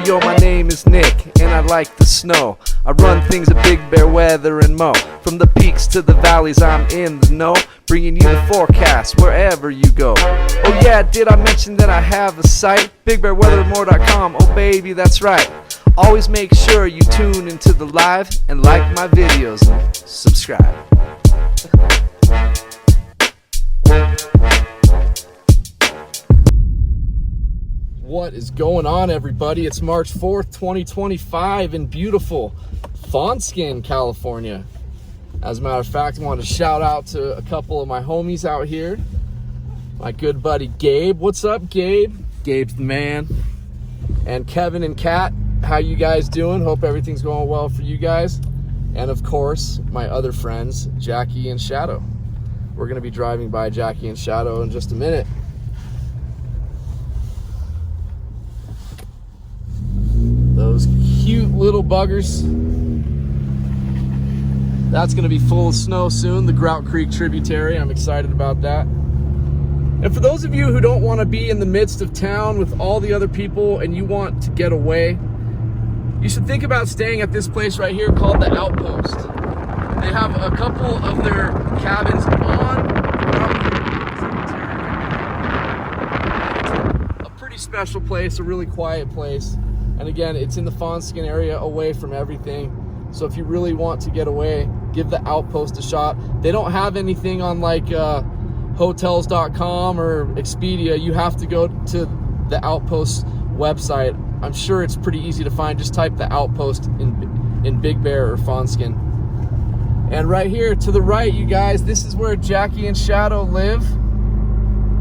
Yo, my name is Nick, and I like the snow. I run things at Big Bear Weather and Mo. From the peaks to the valleys, I'm in the know, bringing you the forecast wherever you go. Oh yeah, did I mention that I have a site? BigBearWeatherMore.com, oh baby, that's right. Always make sure you tune into the live and like my videos and subscribe. What is going on, everybody? It's March 4th, 2025 in beautiful Fawnskin, California. As a matter of fact, I want to shout out to a couple of my homies out here. My good buddy Gabe. What's up, Gabe? Gabe's the man. And Kevin and Kat, how you guys doing? Hope everything's going well for you guys. And of course, my other friends, Jackie and Shadow. We're going to be driving by Jackie and Shadow in just a minute. Those cute little buggers. That's going to be full of snow soon, the Grout Creek tributary. I'm excited about that. And for those of you who don't want to be in the midst of town with all the other people and you want to get away, you should think about staying at this place right here called the Outpost. They have a couple of their cabins on a pretty special place, a really quiet place. And again, it's in the Fawnskin area, away from everything. So if you really want to get away, give the Outpost a shot. They don't have anything on like hotels.com or Expedia. You have to go to the Outpost website. I'm sure it's pretty easy to find. Just type the Outpost in Big Bear or Fawnskin. And right here to the right, you guys, this is where Jackie and Shadow live.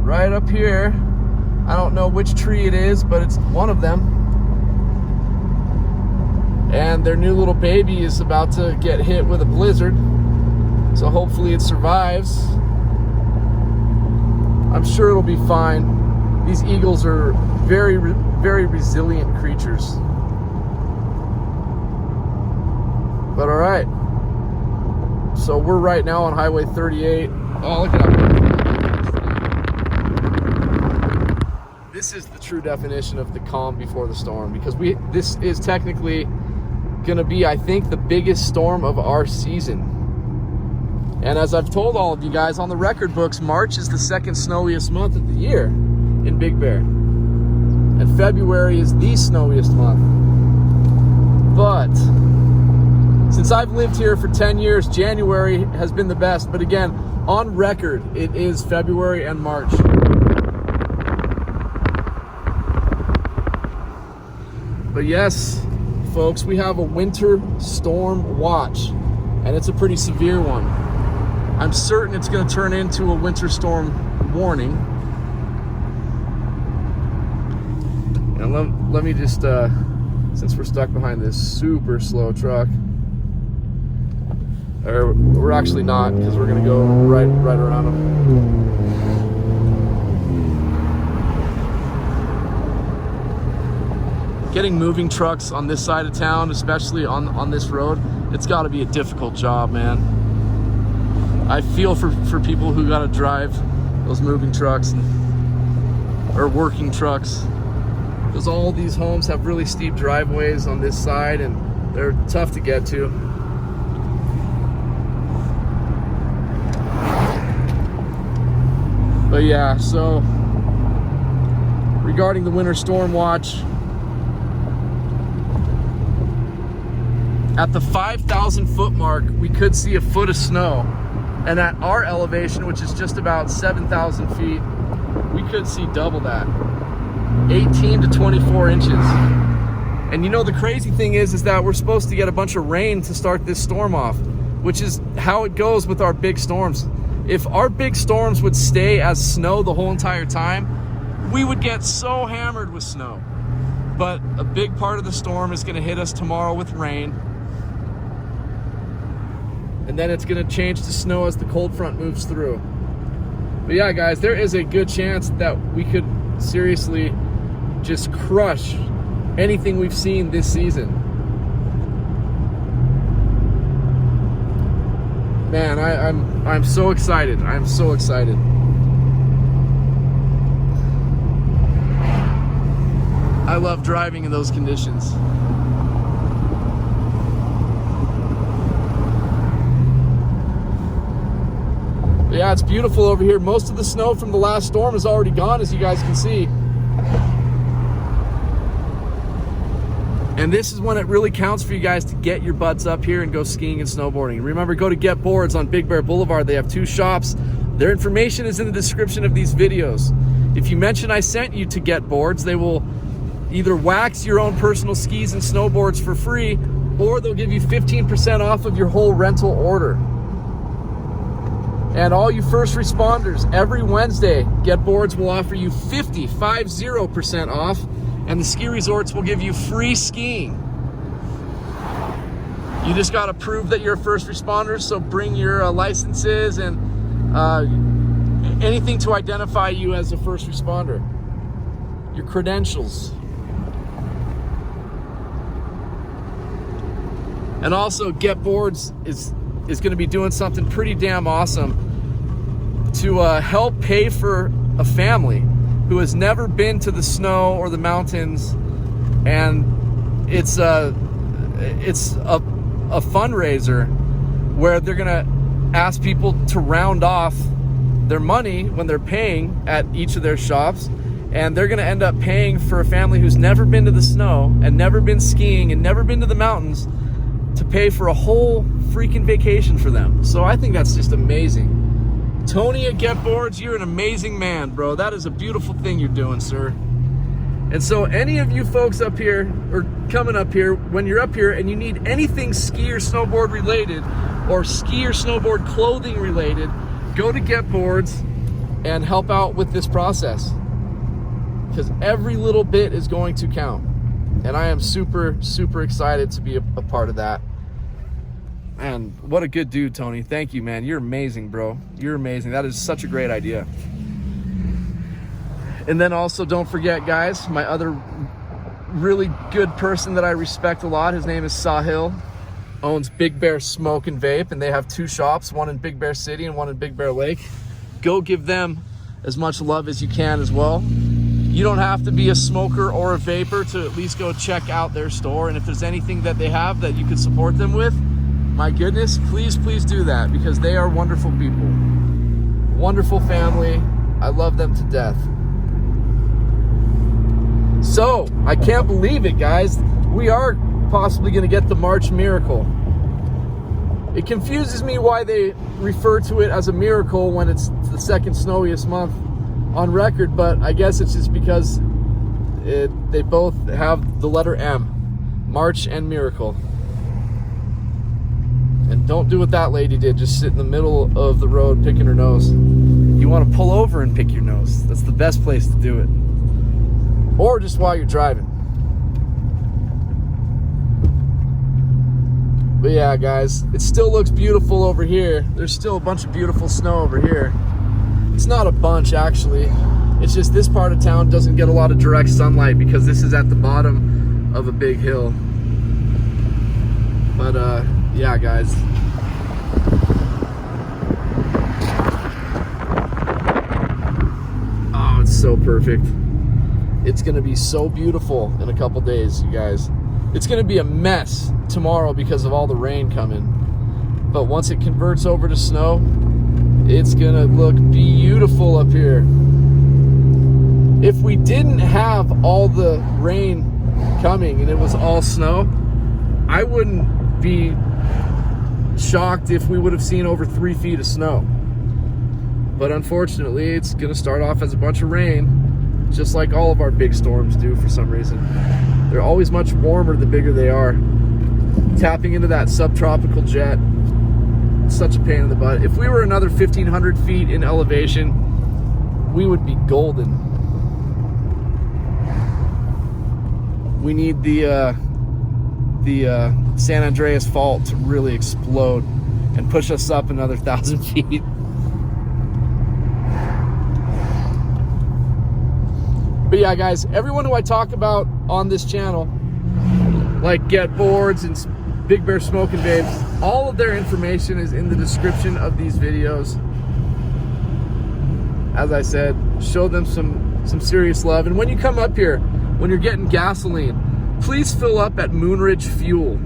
Right up here. I don't know which tree it is, but it's one of them. And their new little baby is about to get hit with a blizzard, so hopefully it survives. I'm sure it'll be fine. These eagles are very resilient creatures. But all right, so we're right now on Highway 38. Oh, look at that. This is the true definition of the calm before the storm, because this is technically gonna be, I think, the biggest storm of our season. And as I've told all of you guys on the record books, March is the second snowiest month of the year in Big Bear, and February is the snowiest month. But since I've lived here for 10 years, January has been the best. But again, on record, it is February and March. But yes, folks, we have a winter storm watch, and it's a pretty severe one. I'm certain it's going to turn into a winter storm warning. And let me just, since we're stuck behind this super slow truck, or we're actually not, because we're going to go right around them. Getting moving trucks on this side of town, especially on this road, it's got to be a difficult job, man. I feel for people who got to drive those moving trucks or working trucks, because all these homes have really steep driveways on this side and they're tough to get to. But yeah, so regarding the winter storm watch, at the 5,000 foot mark, we could see a foot of snow. And at our elevation, which is just about 7,000 feet, we could see double that, 18 to 24 inches. And you know, the crazy thing is that we're supposed to get a bunch of rain to start this storm off, which is how it goes with our big storms. If our big storms would stay as snow the whole entire time, we would get so hammered with snow. But a big part of the storm is gonna hit us tomorrow with rain. And then it's gonna change to snow as the cold front moves through. But yeah, guys, there is a good chance that we could seriously just crush anything we've seen this season. Man, I'm so excited. I'm so excited. I love driving in those conditions. Yeah, it's beautiful over here. Most of the snow from the last storm is already gone, as you guys can see. And this is when it really counts for you guys to get your butts up here and go skiing and snowboarding. Remember, go to Getboards on Big Bear Boulevard. They have 2 shops. Their information is in the description of these videos. If you mention I sent you to Getboards, they will either wax your own personal skis and snowboards for free, or they'll give you 15% off of your whole rental order. And all you first responders, every Wednesday, Getboards will offer you 50% off, and the ski resorts will give you free skiing. You just got to prove that you're a first responder, so bring your licenses and anything to identify you as a first responder. Your credentials. And also, Getboards is going to be doing something pretty damn awesome to help pay for a family who has never been to the snow or the mountains, and it's a fundraiser where they're gonna ask people to round off their money when they're paying at each of their shops, and they're gonna end up paying for a family who's never been to the snow and never been skiing and never been to the mountains to pay for a whole freaking vacation for them. So I think that's just amazing. Tony at Getboards, you're an amazing man, bro. That is a beautiful thing you're doing, sir. And so any of you folks up here, or coming up here, when you're up here and you need anything ski or snowboard related, or ski or snowboard clothing related, go to Getboards and help out with this process, because every little bit is going to count. And I am super, super excited to be a part of that. And what a good dude, Tony. Thank you, man. You're amazing, bro. You're amazing. That is such a great idea. And then also, don't forget, guys, my other really good person that I respect a lot, his name is Sahil, owns Big Bear Smoke and Vape, and they have 2 shops, one in Big Bear City and one in Big Bear Lake. Go give them as much love as you can as well. You don't have to be a smoker or a vapor to at least go check out their store. And if there's anything that they have that you could support them with, my goodness, please do that, because they are wonderful people. Wonderful family. I love them to death. So, I can't believe it, guys. We are possibly going to get the March miracle. It confuses me why they refer to it as a miracle when it's the second snowiest month on record, but I guess it's just because they both have the letter M, March and miracle. And don't do what that lady did, just sit in the middle of the road picking her nose. You want to pull over and pick your nose. That's the best place to do it. Or just while you're driving. But yeah, guys, it still looks beautiful over here. There's still a bunch of beautiful snow over here. It's not a bunch, actually. It's just this part of town doesn't get a lot of direct sunlight because this is at the bottom of a big hill. But yeah, guys. Oh, it's so perfect. It's gonna be so beautiful in a couple days, you guys. It's gonna be a mess tomorrow because of all the rain coming. But once it converts over to snow, it's gonna look beautiful up here. If we didn't have all the rain coming and it was all snow, I wouldn't be shocked if we would have seen over 3 feet of snow. But unfortunately, it's gonna start off as a bunch of rain, just like all of our big storms do for some reason. They're always much warmer the bigger they are. Tapping into that subtropical jet, such a pain in the butt. If we were another 1,500 feet in elevation, we would be golden. We need the San Andreas Fault to really explode and push us up another 1,000 feet. But yeah, guys, everyone who I talk about on this channel, like Getboards and Big Bear Smoking Vapes. All of their information is in the description of these videos. As I said, show them some serious love. And when you come up here, when you're getting gasoline, please fill up at Moonridge Fuel.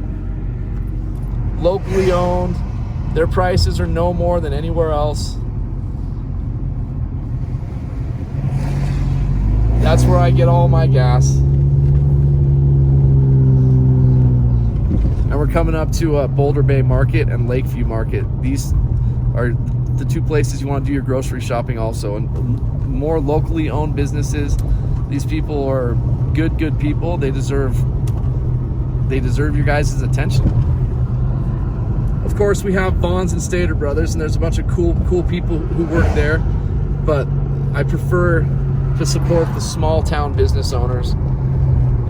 Locally owned. Their prices are no more than anywhere else. That's where I get all my gas. And we're coming up to Boulder Bay Market and Lakeview Market. These are the two places you want to do your grocery shopping also. And more locally owned businesses. These people are good people. They deserve your guys' attention. Of course, we have Bonds and Stater Brothers, and there's a bunch of cool people who work there. But I prefer to support the small town business owners.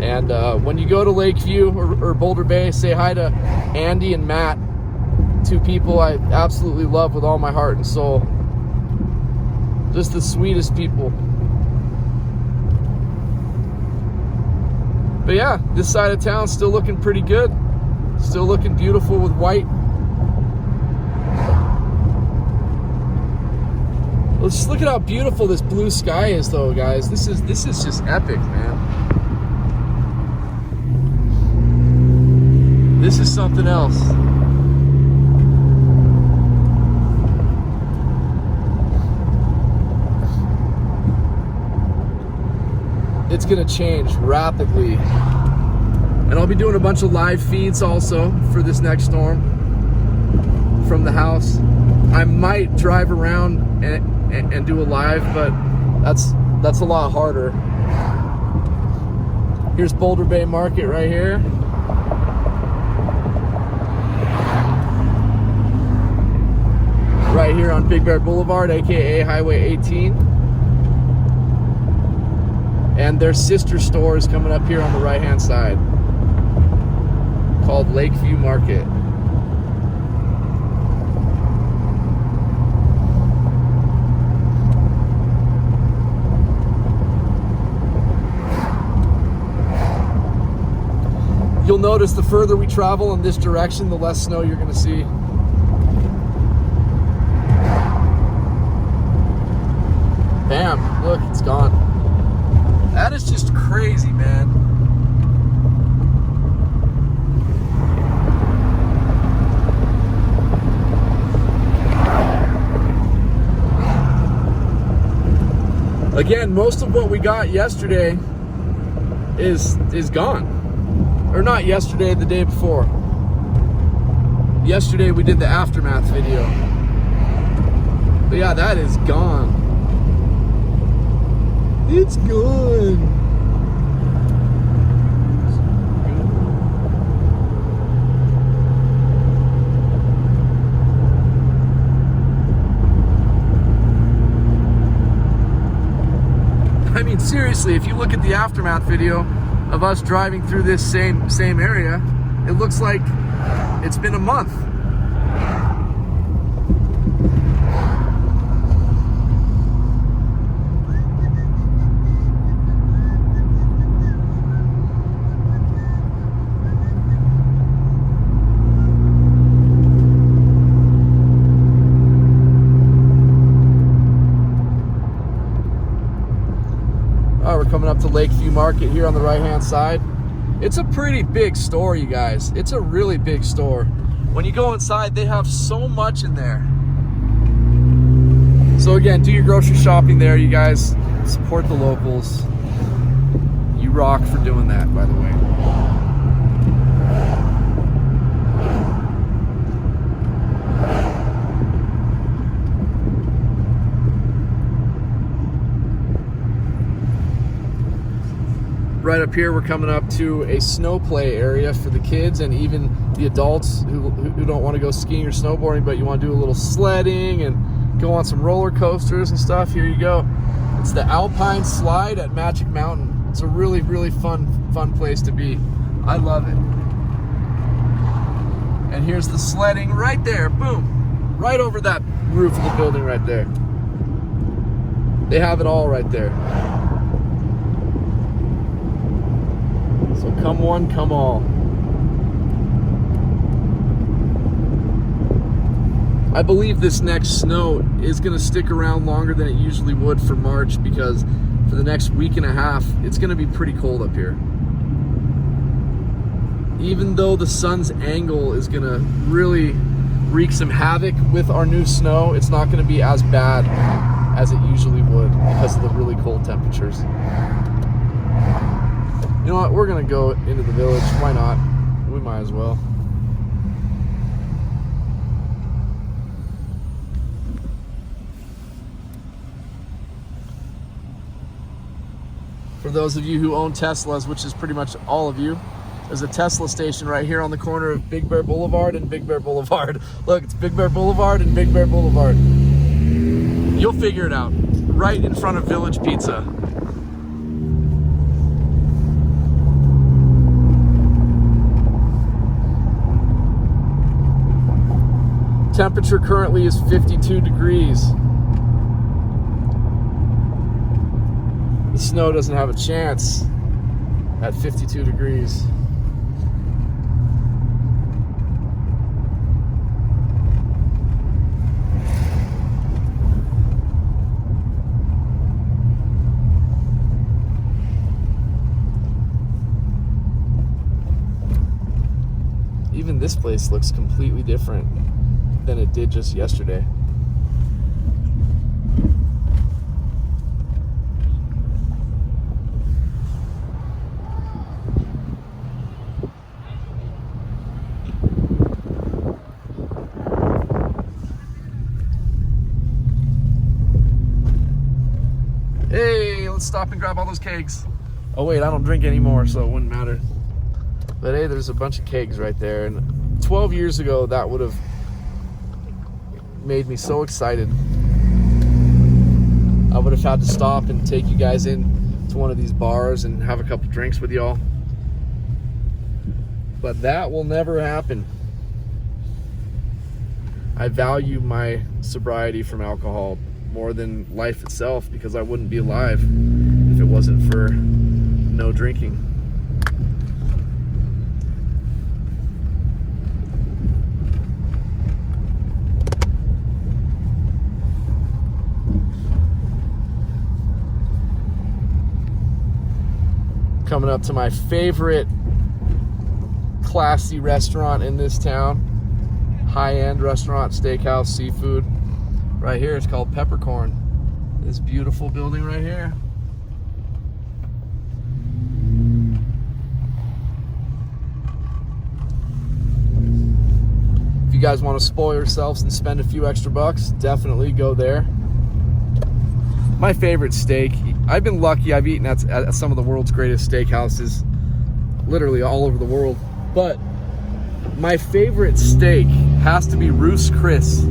And when you go to Lakeview or Boulder Bay, say hi to Andy and Matt, two people I absolutely love with all my heart and soul. Just the sweetest people. But yeah, this side of town still looking pretty good. Still looking beautiful with white. Let's just look at how beautiful this blue sky is though, guys. This is just epic, man. This is something else. It's gonna change rapidly. And I'll be doing a bunch of live feeds also for this next storm from the house. I might drive around and do a live, but that's a lot harder. Here's Boulder Bay Market right here. Right here on Big Bear Boulevard, aka Highway 18. And their sister store is coming up here on the right hand side, called Lakeview Market. You'll notice the further we travel in this direction, the less snow you're going to see. Bam, look, it's gone. That is just crazy, man. Again, most of what we got yesterday is gone. Or not yesterday, the day before. Yesterday we did the aftermath video. But yeah, that is gone. It's gone. I mean, seriously, if you look at the aftermath video of us driving through this same area, it looks like it's been a month. Coming up to Lakeview Market here on the right hand side. It's a pretty big store, you guys. It's a really big store. When you go inside, they have so much in there. So again, do your grocery shopping there, you guys. Support the locals. You rock for doing that, by the way. Right up here, we're coming up to a snow play area for the kids and even the adults who don't want to go skiing or snowboarding, but you want to do a little sledding and go on some roller coasters and stuff. Here you go. It's the Alpine Slide at Magic Mountain. It's a really fun place to be. I love it. And here's the sledding right there. Boom. Right over that roof of the building right there. They have it all right there. So come one, come all. I believe this next snow is going to stick around longer than it usually would for March, because for the next week and a half, it's going to be pretty cold up here. Even though the sun's angle is going to really wreak some havoc with our new snow, it's not going to be as bad as it usually would because of the really cold temperatures. You know what? We're going to go into the village. Why not? We might as well. For those of you who own Teslas, which is pretty much all of you, there's a Tesla station right here on the corner of Big Bear Boulevard and Big Bear Boulevard. Look, it's Big Bear Boulevard and Big Bear Boulevard. You'll figure it out. Right in front of Village Pizza. Temperature currently is 52 degrees. The snow doesn't have a chance at 52 degrees. Even this place looks completely different than it did just yesterday. Hey, let's stop and grab all those kegs. Oh wait, I don't drink anymore, so it wouldn't matter. But hey, there's a bunch of kegs right there, and 12 years ago that would have made me so excited. I would have had to stop and take you guys in to one of these bars and have a couple drinks with y'all. But that will never happen. I value my sobriety from alcohol more than life itself, because I wouldn't be alive if it wasn't for no drinking. Coming up to my favorite classy restaurant in this town. High-end restaurant, steakhouse, seafood. Right here, it's called Peppercorn. This beautiful building right here. If you guys want to spoil yourselves and spend a few extra bucks, definitely go there. My favorite steak, I've been lucky, I've eaten at some of the world's greatest steakhouses, literally all over the world, but my favorite steak has to be Ruth's Chris.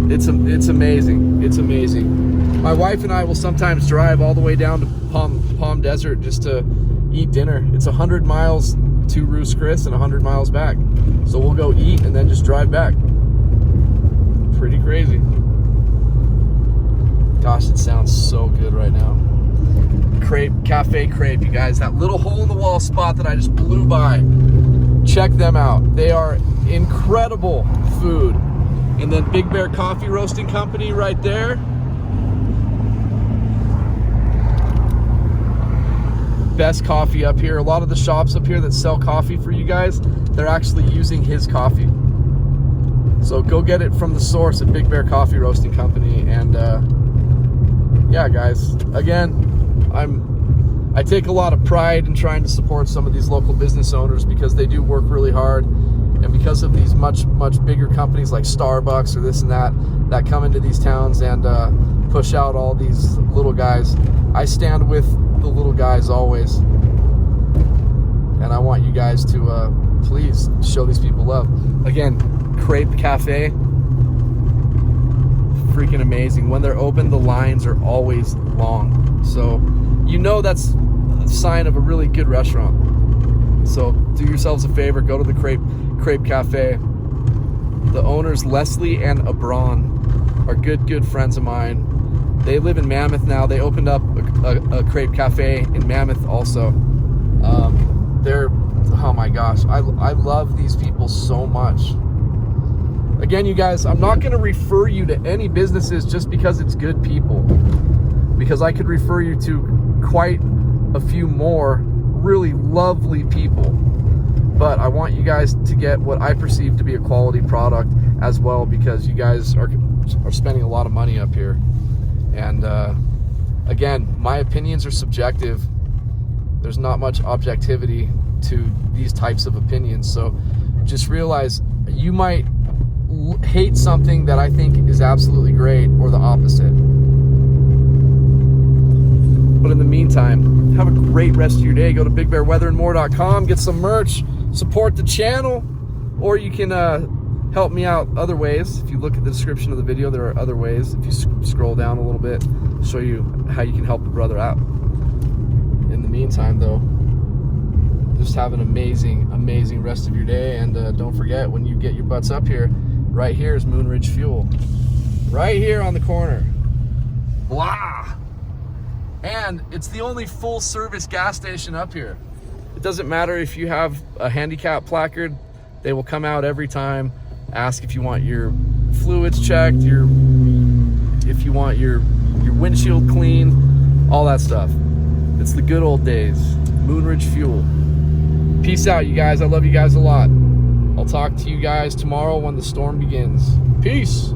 It's amazing, it's amazing. My wife and I will sometimes drive all the way down to Palm Desert just to eat dinner. It's 100 miles to Ruth's Chris and 100 miles back. So we'll go eat and then just drive back. Pretty crazy. Gosh, it sounds so good right now. Crepe, Cafe Crepe, you guys. That little hole in the wall spot that I just blew by. Check them out. They are incredible food. And then Big Bear Coffee Roasting Company right there. Best coffee up here. A lot of the shops up here that sell coffee for you guys, they're actually using his coffee. So go get it from the source at Big Bear Coffee Roasting Company. And yeah, guys, again, I take a lot of pride in trying to support some of these local business owners, because they do work really hard, and because of these much bigger companies like Starbucks or this and that come into these towns and push out all these little guys. I stand with the little guys always, and I want you guys to please show these people love. Again, Crepe Cafe, freaking amazing. When they're open, the lines are always long, so you know that's a sign of a really good restaurant. So do yourselves a favor, go to the Crepe Cafe. The owners, Leslie and Abron, are good friends of mine. They live in Mammoth now. They opened up a Crepe Cafe in Mammoth also. Oh my gosh, I love these people so much. Again, you guys, I'm not going to refer you to any businesses just because it's good people, because I could refer you to quite a few more really lovely people. But I want you guys to get what I perceive to be a quality product as well, because you guys are spending a lot of money up here. And again, my opinions are subjective. There's not much objectivity to these types of opinions. So just realize you might hate something that I think is absolutely great, or the opposite. But in the meantime, have a great rest of your day. Go to bigbearweatherandmore.com, get some merch, support the channel, or you can help me out other ways. If you look at the description of the video, there are other ways. If you scroll down a little bit, I'll show you how you can help a brother out. In the meantime, though, just have an amazing rest of your day. And don't forget, when you get your butts up here, right here is Moonridge Fuel. Right here on the corner. Blah! And it's the only full service gas station up here. It doesn't matter if you have a handicap placard, they will come out every time, ask if you want your fluids checked, if you want your windshield clean, all that stuff. It's the good old days. Moonridge Fuel. Peace out, you guys. I love you guys a lot. I'll talk to you guys tomorrow when the storm begins. Peace.